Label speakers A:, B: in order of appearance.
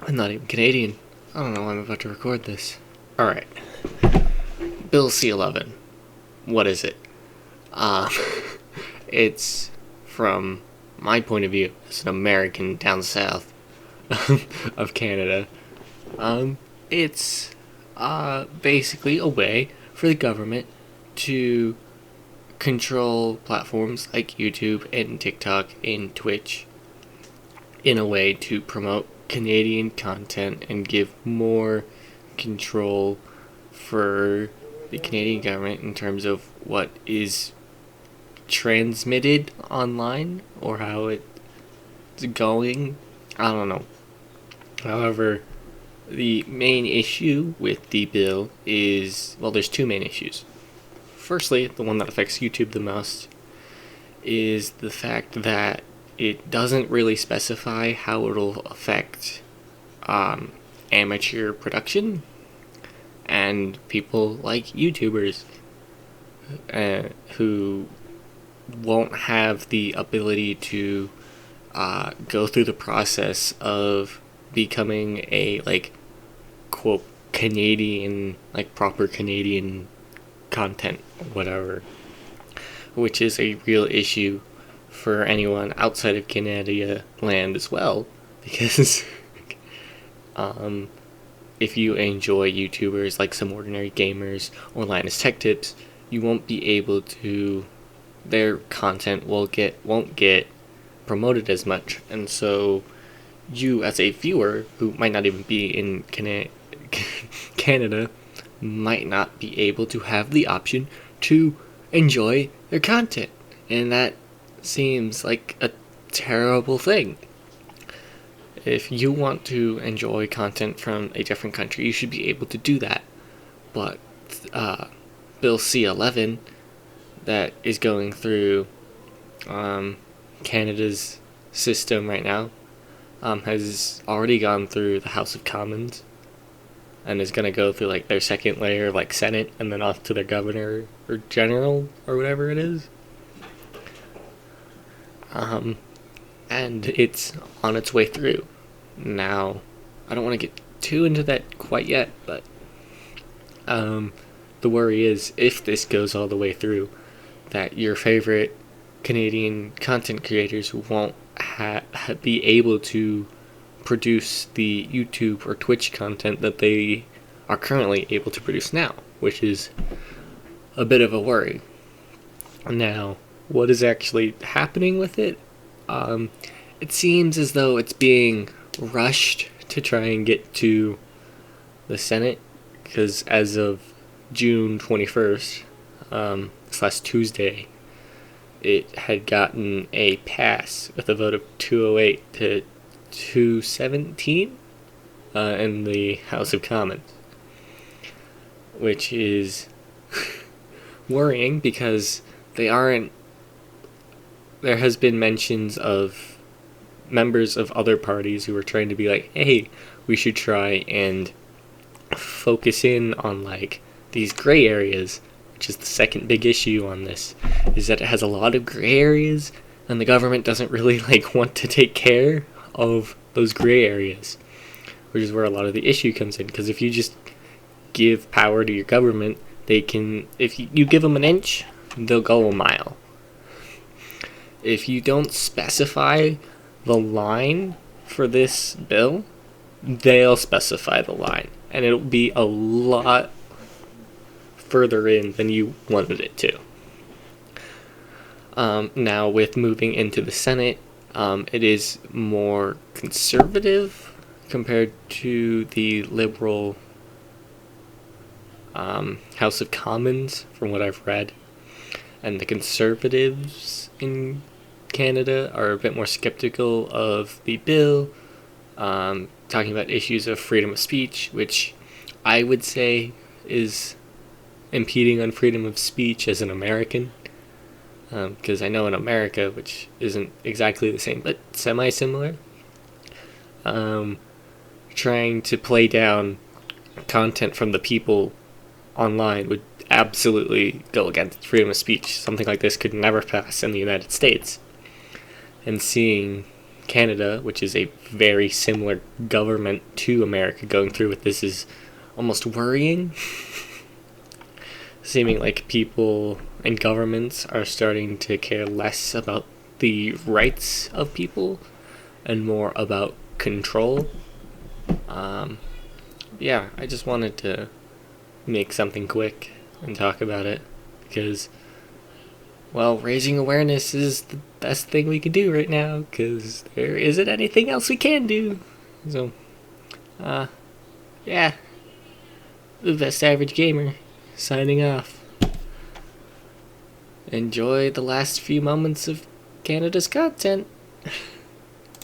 A: I'm not even Canadian. I don't know why I'm about to record this. Alright. Bill C11. What is it? Uh, it's, from my point of view, as an American down south of Canada, it's basically a way for the government to control platforms like YouTube and TikTok and Twitch in a way to promote Canadian content and give more control for the Canadian government in terms of what is transmitted online or how it's going. I don't know. However, the main issue with the bill is, well, there's two main issues. Firstly, the one that affects YouTube the most is the fact that it doesn't really specify how it'll affect amateur production and people like YouTubers who won't have the ability to go through the process of becoming a, like, quote, Canadian, like, proper Canadian content or whatever, which is a real issue for anyone outside of Canada land as well, because if you enjoy YouTubers like Some Ordinary Gamers or Linus Tech Tips, you won't be able to, their content won't get promoted as much, and so you as a viewer who might not even be in Canada might not be able to have the option to enjoy their content, and that seems like a terrible thing. If you want to enjoy content from a different country, you should be able to do that. But Bill C11 that is going through Canada's system right now has already gone through the House of Commons and is going to go through like their second layer of like Senate and then off to their governor or general or whatever it is. And it's on its way through. Now, I don't want to get too into that quite yet, but the worry is if this goes all the way through, that your favorite Canadian content creators won't be able to produce the YouTube or Twitch content that they are currently able to produce now, which is a bit of a worry. Now, what is actually happening with it? It seems as though it's being rushed to try and get to the Senate, because as of June 21st, this last Tuesday, it had gotten a pass with a vote of 208 to 217 in the House of Commons, which is worrying because there has been mentions of members of other parties who are trying to be like, hey, we should try and focus in on like these gray areas, which is the second big issue on this, is that it has a lot of gray areas and the government doesn't really like want to take care of those gray areas, which is where a lot of the issue comes in. Because if you just give power to your government, they can, if you give them an inch, they'll go a mile. If you don't specify the line for this bill, they'll specify the line, and it'll be a lot further in than you wanted it to. Now, with moving into the Senate, it is more conservative compared to the liberal House of Commons, from what I've read. And the conservatives in Canada are a bit more skeptical of the bill, talking about issues of freedom of speech, which I would say is impeding on freedom of speech as an American, because I know in America, which isn't exactly the same but semi-similar, trying to play down content from the people online would absolutely go against freedom of speech. Something like this could never pass in the United States. And seeing Canada, which is a very similar government to America, going through with this is almost worrying. Seeming like people and governments are starting to care less about the rights of people and more about control. Yeah, I just wanted to make something quick and talk about it because, well, raising awareness is the best thing we can do right now because there isn't anything else we can do. So, yeah, the best average gamer signing off. Enjoy the last few moments of Canada's content.